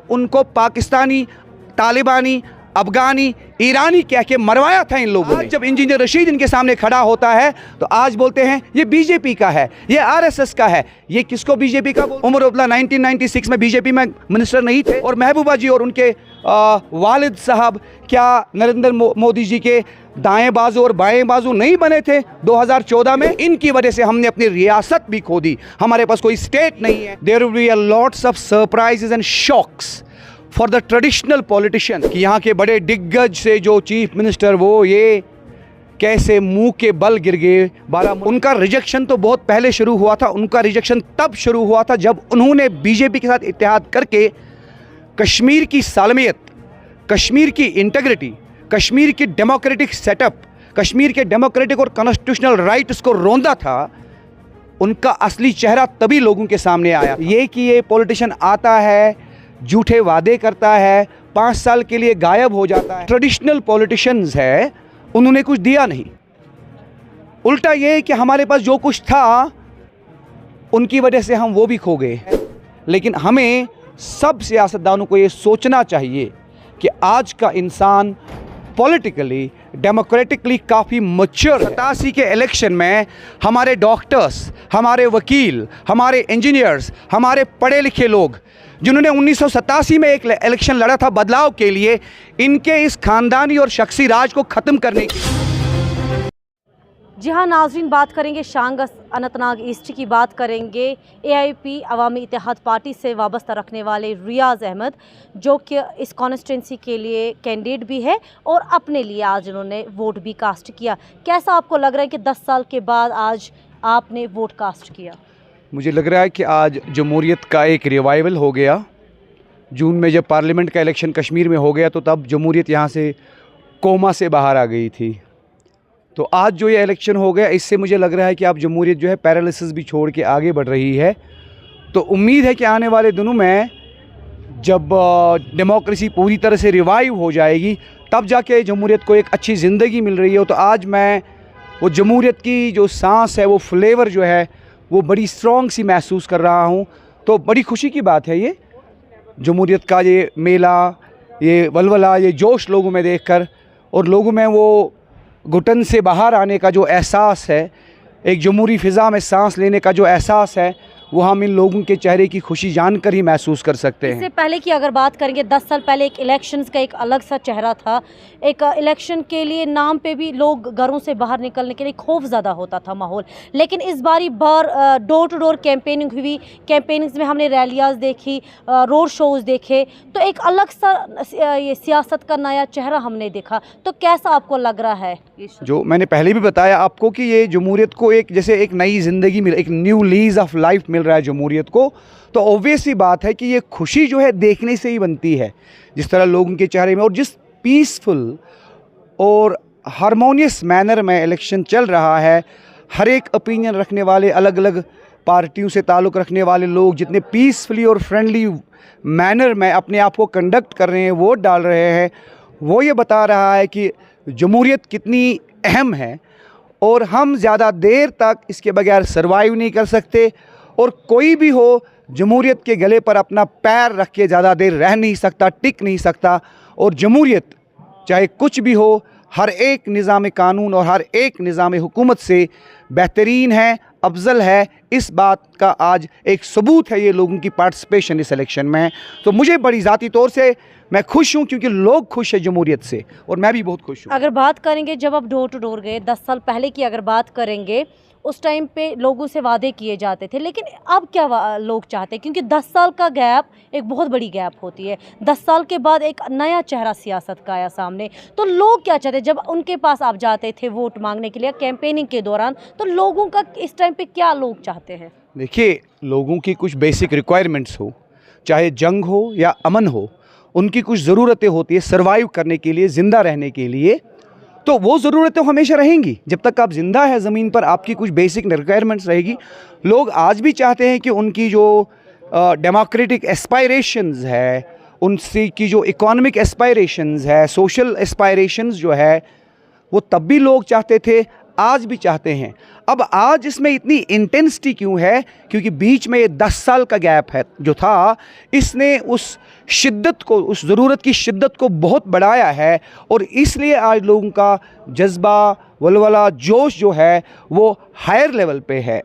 तब उनको पाकिस्तानी, तालिबानी, अफगानी, ईरानी कह के मरवाया था इन लोगों ने। जब इंजीनियर रशीद इनके सामने खड़ा होता है तो आज बोलते हैं ये बीजेपी का है, ये आरएसएस का है। ये किसको बीजेपी का बोलते हैं? उमर अब्दुल्ला 1996 में बीजेपी में मिनिस्टर नहीं थे, और महबूबा जी और उनके वालिद साहब क्या नरेंद्र मोदी जी के दाएं बाजू और बाएं बाजू नहीं बने थे 2014 में? इनकी वजह से हमने अपनी रियासत भी खो दी, हमारे पास कोई स्टेट नहीं है। There will be a lots of surprises and shocks for the traditional politician कि यहाँ के बड़े दिग्गज से जो चीफ मिनिस्टर वो ये कैसे मुंह के बल गिर गए। उनका रिजेक्शन तो बहुत पहले शुरू हुआ था। उनका रिजेक्शन तब शुरू हुआ था जब उन्होंने बीजेपी के साथ इत्तेहाद करके कश्मीर की सालमियत, कश्मीर की इंटीग्रिटी, कश्मीर की डेमोक्रेटिक सेटअप, कश्मीर के डेमोक्रेटिक और कॉन्स्टिट्यूशनल राइट्स को रौंदा था। उनका असली चेहरा तभी लोगों के सामने आया। ये कि ये पॉलिटिशियन आता है, झूठे वादे करता है, 5 साल के लिए गायब हो जाता है। ट्रेडिशनल पॉलिटिशियंस है, उन्होंने कुछ दिया नहीं। उल्टा ये कि हमारे पास जो कुछ था उनकी वजह से हम वो भी खो गए। लेकिन हमें सब सियासतदानों को ये सोचना चाहिए कि आज का इंसान पॉलिटिकली, डेमोक्रेटिकली काफ़ी मैच्योर। 87 के इलेक्शन में हमारे डॉक्टर्स, हमारे वकील, हमारे इंजीनियर्स, हमारे पढ़े लिखे लोग जिन्होंने 1987 में एक इलेक्शन लड़ा था बदलाव के लिए, इनके इस खानदानी और शख्सी राज को ख़त्म करने की। जी हाँ नाज़रीन, बात करेंगे शांगस अनंतनाग ईस्ट की, बात करेंगे एआईपी अवामी इत्तेहाद पार्टी से वाबस्ता रखने वाले रियाज अहमद, जो कि इस कॉन्स्टिट्यूंसी के लिए कैंडिडेट भी है और अपने लिए आज उन्होंने वोट भी कास्ट किया। कैसा आपको लग रहा है कि 10 साल के बाद आज आपने वोट कास्ट किया? मुझे लग रहा है कि आज जमहूरियत का एक रिवाइवल हो गया। जून में जब पार्लियामेंट का इलेक्शन कश्मीर में हो गया तो तब जमहूरियत यहाँ से कोमा से बाहर आ गई थी। तो आज जो ये इलेक्शन हो गया, इससे मुझे लग रहा है कि अब जमहूरियत जो है पैरालिसिस भी छोड़ के आगे बढ़ रही है। तो उम्मीद है कि आने वाले दिनों में जब डेमोक्रेसी पूरी तरह से रिवाइव हो जाएगी तब जाके जमहूरियत को एक अच्छी ज़िंदगी मिल रही है। तो आज मैं वो जमहूरियत की जो सांस है, वो फ्लेवर जो है वो बड़ी स्ट्रॉन्ग सी महसूस कर रहा हूँ। तो बड़ी खुशी की बात है ये जमहूरियत का ये मेला, ये वलवला, ये जोश लोगों में देखकर, और लोगों में वो घुटन से बाहर आने का जो एहसास है, एक जमहूरी फ़िज़ा में सांस लेने का जो एहसास है, वो हम इन लोगों के चेहरे की खुशी जानकर ही महसूस कर सकते हैं। इससे पहले की अगर बात करेंगे, 10 साल पहले एक इलेक्शंस का एक अलग सा चेहरा था। एक इलेक्शन के लिए नाम पे भी लोग घरों से बाहर निकलने के लिए खौफ ज़्यादा होता था माहौल। लेकिन इस बार डोर टू डोर कैंपेनिंग हुई। कैंपेनिंग्स में हमने रैलियाँ देखी, रोड शोज़ देखे, तो एक अलग सा ये सियासत का नया चेहरा हमने देखा। तो कैसा आपको लग रहा है? जो मैंने पहले भी बताया आपको कि ये जमहूरियत को एक जैसे एक नई ज़िंदगी मिल, एक न्यू लीज ऑफ लाइफ मिल रहा है जमहूरियत को। तो ऑब्वियस सी बात है कि ये खुशी जो है देखने से ही बनती है। जिस तरह लोगों के चेहरे में और जिस पीसफुल और हारमोनियस मैनर में इलेक्शन चल रहा है, हर एक ओपिनियन रखने वाले, अलग अलग पार्टियों से ताल्लुक़ रखने वाले लोग जितने पीसफुली और फ्रेंडली मैनर में अपने आप को कंडक्ट कर रहे हैं, वोट डाल रहे हैं, वो ये बता रहा है कि जमहूरियत कितनी अहम है और हम ज़्यादा देर तक इसके बगैर सर्वाइव नहीं कर सकते। और कोई भी हो जमहूरियत के गले पर अपना पैर रख के ज़्यादा देर रह नहीं सकता, टिक नहीं सकता। और जमहूरियत चाहे कुछ भी हो, हर एक निज़ाम कानून और हर एक निज़ाम हुकूमत से बेहतरीन है, अफजल है। इस बात का आज एक सबूत है ये लोगों की पार्टिसिपेशन इस इलेक्शन में। तो मुझे बड़ी ज़ाती तौर से मैं खुश हूँ क्योंकि लोग खुश हैं जमहूरियत से, और मैं भी बहुत खुश हूँ। अगर बात करेंगे जब आप डोर टू डोर गए 10 साल पहले की अगर बात करेंगे, उस टाइम पे लोगों से वादे किए जाते थे, लेकिन अब क्या लोग चाहते हैं? क्योंकि 10 साल का गैप एक बहुत बड़ी गैप होती है। 10 साल के बाद एक नया चेहरा सियासत का आया सामने, तो लोग क्या चाहते हैं? जब उनके पास आप जाते थे वोट मांगने के लिए कैंपेनिंग के दौरान, तो लोगों का इस टाइम पे क्या लोग चाहते हैं? देखिए, लोगों की कुछ बेसिक रिक्वायरमेंट्स हो, चाहे जंग हो या अमन हो, उनकी कुछ ज़रूरतें होती है सर्वाइव करने के लिए, ज़िंदा रहने के लिए। तो वो ज़रूरतें हमेशा रहेंगी जब तक आप ज़िंदा है ज़मीन पर, आपकी कुछ बेसिक रिक्वायरमेंट्स रहेगी। लोग आज भी चाहते हैं कि उनकी जो डेमोक्रेटिक एस्पायरेशंस है, उनसे की जो इकोनॉमिक एस्पायरेशंस है, सोशल एस्पायरेशंस जो है, वो तब भी लोग चाहते थे, आज भी चाहते हैं। अब आज इसमें इतनी इंटेंसिटी क्यों है? क्योंकि बीच में ये 10 साल का गैप है जो था, इसने उस शिद्दत को, उस ज़रूरत की शिद्दत को बहुत बढ़ाया है। और इसलिए आज लोगों का जज्बा, वलवला, जोश जो है वो हायर लेवल पे है,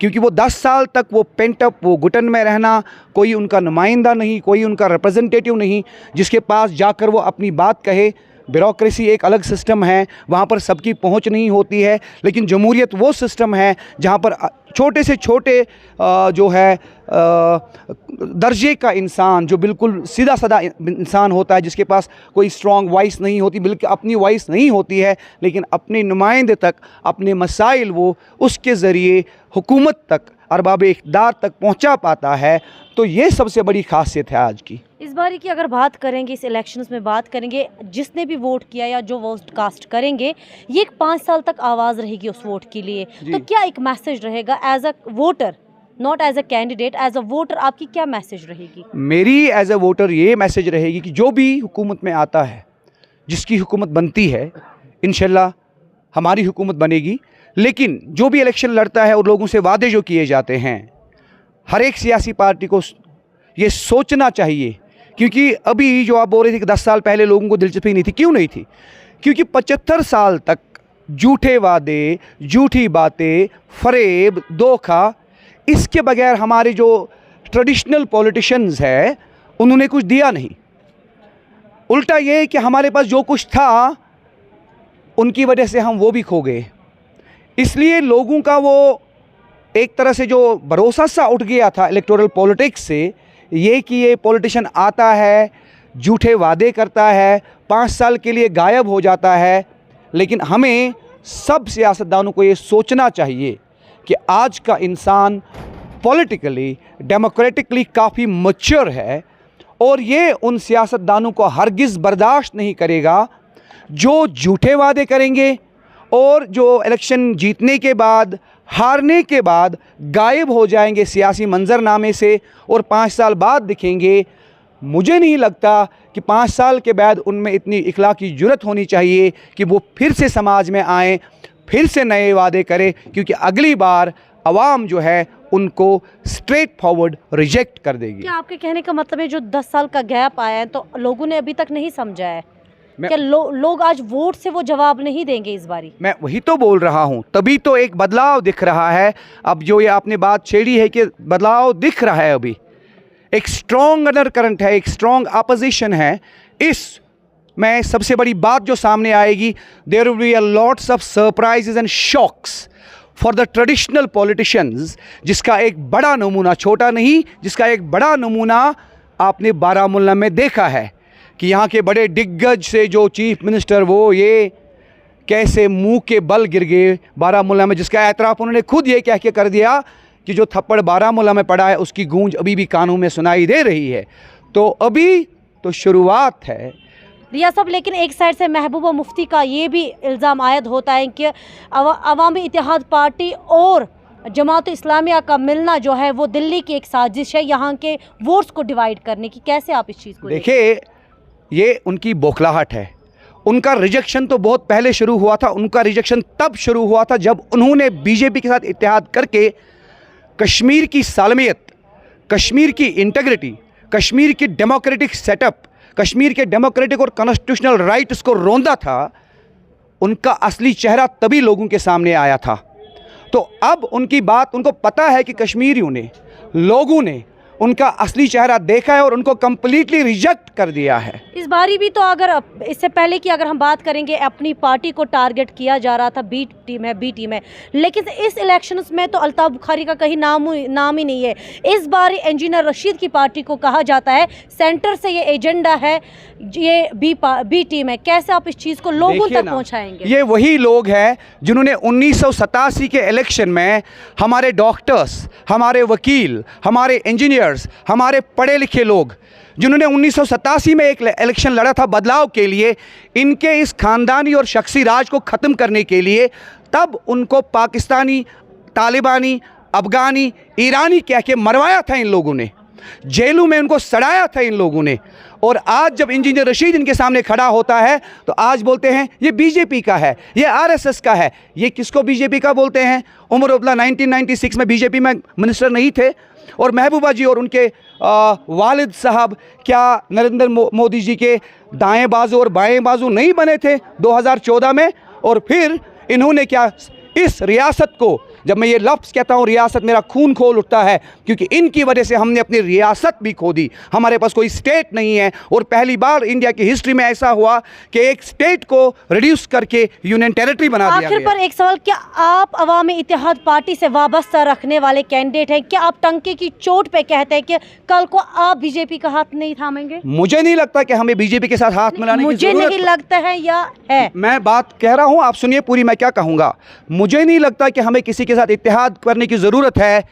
क्योंकि वो 10 साल तक वो पेंट अप, वो घुटन में रहना, कोई उनका नुमाइंदा नहीं, कोई उनका रिप्रेजेंटेटिव नहीं जिसके पास जाकर वो अपनी बात कहे। ब्यूरोक्रेसी एक अलग सिस्टम है, वहाँ पर सबकी पहुँच नहीं होती है, लेकिन जमहूरियत वो सिस्टम है जहाँ पर छोटे से छोटे जो है दर्जे का इंसान, जो बिल्कुल सीधा साधा इंसान होता है, जिसके पास कोई स्ट्रॉन्ग वॉइस नहीं होती, बिल्कुल अपनी वॉइस नहीं होती है, लेकिन अपने नुमाइंदे तक अपने मसाइल वो उसके ज़रिए हुकूमत तक, अरबाब इक़्तिदार तक पहुँचा पाता है। तो ये सबसे बड़ी खासियत है आज की। इस बारी की अगर बात करेंगे, इस इलेक्शंस में बात करेंगे, जिसने भी वोट किया या जो वोट कास्ट करेंगे, ये 5 साल तक आवाज़ रहेगी उस वोट के लिए। तो क्या एक मैसेज रहेगा as a voter, not as a candidate, as a voter आपकी क्या मैसेज रहेगी? मेरी एज अ वोटर ये मैसेज रहेगी कि जो भी हुकूमत में आता है, जिसकी हुकूमत बनती है, इंशाल्लाह हमारी हुकूमत बनेगी। लेकिन जो भी इलेक्शन लड़ता है और लोगों से वादे जो किए जाते हैं, हर एक सियासी पार्टी को ये सोचना चाहिए, क्योंकि अभी जो आप बोल रहे थे कि 10 साल पहले लोगों को दिलचस्पी नहीं थी, क्यों नहीं थी? क्योंकि 75 साल तक झूठे वादे, झूठी बातें, फरेब, धोखा, इसके बगैर हमारे जो ट्रेडिशनल पॉलिटिशियंस है उन्होंने कुछ दिया नहीं। उल्टा ये कि हमारे पास जो कुछ था उनकी वजह से हम वो भी खो गए। इसलिए लोगों का वो एक तरह से जो भरोसा सा उठ गया था इलेक्टोरल पॉलिटिक्स से, ये कि ये पॉलिटिशियन आता है, झूठे वादे करता है, 5 साल के लिए गायब हो जाता है। लेकिन हमें सब सियासतदानों को ये सोचना चाहिए कि आज का इंसान पॉलिटिकली, डेमोक्रेटिकली काफ़ी मैच्योर है, और ये उन सियासतदानों को हरगिज़ बर्दाश्त नहीं करेगा जो झूठे वादे करेंगे और जो इलेक्शन जीतने के बाद, हारने के बाद गायब हो जाएंगे सियासी मंजरनामे से और 5 साल बाद दिखेंगे। मुझे नहीं लगता कि 5 साल के बाद उनमें इतनी इखलाकी जुर्रत होनी चाहिए कि वो फिर से समाज में आएँ, फिर से नए वादे करें, क्योंकि अगली बार आवाम जो है उनको स्ट्रेट फॉरवर्ड रिजेक्ट कर देगी। क्या आपके कहने का मतलब है जो 10 साल का गैप आया है तो लोगों ने अभी तक नहीं समझा है? क्या लोग आज वोट से वो जवाब नहीं देंगे इस बारी? मैं वही तो बोल रहा हूँ, तभी तो एक बदलाव दिख रहा है। अब जो ये आपने बात छेड़ी है कि बदलाव दिख रहा है, अभी एक स्ट्रॉन्ग अंडर करंट है, एक स्ट्रॉन्ग अपोजिशन है। इस में सबसे बड़ी बात जो सामने आएगी, there will be a lots of surprises and shocks for the traditional politicians, जिसका एक बड़ा नमूना, छोटा नहीं, जिसका एक बड़ा नमूना आपने बारामूला में देखा है कि यहाँ के बड़े दिग्गज से जो चीफ मिनिस्टर, वो ये कैसे मुंह के बल गिर गए बारामूला में, जिसका एतराफ़ उन्होंने खुद ये कह के कर दिया कि जो थप्पड़ बारामूला में पड़ा है उसकी गूंज अभी भी कानों में सुनाई दे रही है। तो अभी तो शुरुआत है रिया साहब। लेकिन एक साइड से महबूबा मुफ्ती का ये भी इल्ज़ाम आयद होता है कि अवामी इत्तेहाद पार्टी और जमात इस्लामिया का मिलना जो है वो दिल्ली की एक साजिश है यहाँ के वोट्स को डिवाइड करने की। कैसे आप इस चीज़ को देखिए? ये उनकी बौखलाहट है। उनका रिजेक्शन तो बहुत पहले शुरू हुआ था। उनका रिजेक्शन तब शुरू हुआ था जब उन्होंने बीजेपी के साथ इत्तेहाद करके कश्मीर की सालमियत, कश्मीर की इंटीग्रिटी, कश्मीर की डेमोक्रेटिक सेटअप, कश्मीर के डेमोक्रेटिक और कॉन्स्टिट्यूशनल राइट्स को रोंदा था। उनका असली चेहरा तभी लोगों के सामने आया था। तो अब उनकी बात, उनको पता है कि कश्मीरियों ने, लोगों ने उनका असली चेहरा देखा है और उनको कंप्लीटली रिजेक्ट कर दिया है। इस बारी भी तो अगर इससे पहले की अगर हम बात करेंगे, अपनी पार्टी को टारगेट किया जा रहा था, बी टीम है, लेकिन इस इलेक्शंस में तो अल्ताफ बुखारी का कहीं नाम ही नहीं है। इस बार इंजीनियर रशीद की पार्टी को कहा जाता है सेंटर से ये एजेंडा है, ये बी टीम है। कैसे आप इस चीज़ को लोगों तक पहुँचाएंगे? ये वही लोग हैं जिन्होंने 1987 के इलेक्शन में हमारे डॉक्टर्स, हमारे वकील, हमारे इंजीनियर, हमारे पढ़े लिखे लोग, जिन्होंने 1987 में एक इलेक्शन लड़ा था बदलाव के लिए, इनके इस खानदानी और शख्सी राज को ख़त्म करने के लिए, तब उनको पाकिस्तानी, तालिबानी, अफगानी, ईरानी कह के मरवाया था इन लोगों ने, जेलों में उनको सड़ाया था इन लोगों ने। और आज जब इंजीनियर रशीद इनके सामने खड़ा होता है तो आज बोलते हैं ये बीजेपी का है, ये आरएसएस का है। ये किसको बीजेपी का बोलते हैं? उमर अब्दुल्ला 1996 में बीजेपी में मिनिस्टर नहीं थे, और महबूबा जी और उनके वालिद साहब क्या नरेंद्र मोदी जी के दाएं बाजू और बाएं बाजू नहीं बने थे 2014 में? और फिर इन्होंने क्या इस रियासत को, जब मैं ये लफ्ज़ कहता हूँ रियासत, मेरा खून खोल उठता है, क्योंकि इनकी वजह से हमने अपनी रियासत भी खो दी। हमारे पास कोई स्टेट नहीं है, और पहली बार इंडिया की हिस्ट्री में ऐसा हुआ कि एक स्टेट को रिड्यूस करके यूनियन टेरिटरी बना दिया आखिर गया। पर एक सवाल, क्या आप अवामी इत्तेहाद पार्टी से वाबस्ता रखने वाले कैंडिडेट हैं? क्या आप टंके की चोट पे कहते हैं कि कल को आप बीजेपी का हाथ नहीं थामेंगे? मुझे नहीं लगता कि हमें बीजेपी के साथ हाथ मिलाने की मुझे जरूरत नहीं लगता है या है? मैं बात कह रहा हूं, आप सुनिए पूरी मैं क्या कहूंगा। मुझे नहीं लगता कि हमें किसी के साथ इत्तेहाद करने की ज़रूरत है,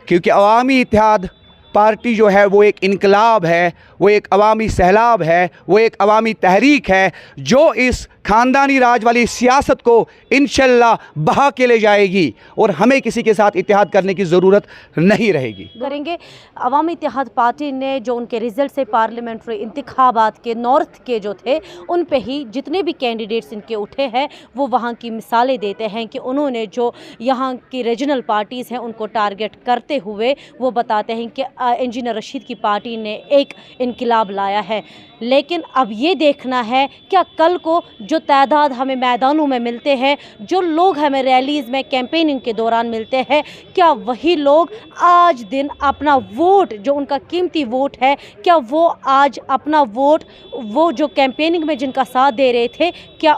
क्योंकि अवामी इत्तेहाद पार्टी जो है वो एक इनकलाब है, वो एक अवामी सैलाब है, वो एक अवामी तहरीक है जो इस ख़ानदानी राज वाली सियासत को इंशाल्लाह बहा के ले जाएगी, और हमें किसी के साथ इत्तेहाद करने की ज़रूरत नहीं रहेगी। करेंगे। अवामी इत्तेहाद पार्टी ने जो उनके रिजल्ट से पार्लियामेंट्री इंतखाबात के नॉर्थ के जो थे उन पे ही जितने भी कैंडिडेट्स इनके उठे हैं वो वहाँ की मिसालें देते हैं कि उन्होंने जो यहाँ की रीजनल पार्टीज़ हैं उनको टारगेट करते हुए वो बताते हैं कि इंजीनियर रशीद की पार्टी ने एक इनकलाब लाया है। लेकिन अब ये देखना है क्या कल को जो तादाद हमें मैदानों में मिलते हैं, जो लोग हमें रैलीज़ में कैंपेनिंग के दौरान मिलते हैं, क्या वही लोग आज दिन अपना वोट, जो उनका कीमती वोट है, क्या वो आज अपना वोट, वो जो कैंपेनिंग में जिनका साथ दे रहे थे, क्या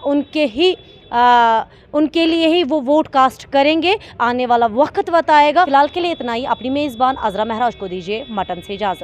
उनके लिए ही वो वोट कास्ट करेंगे? आने वाला वक्त बताएगा। फिलहाल के लिए इतना ही। अपनी मेज़बान अज़रा महराज को दीजिए मटन से इजाज़त।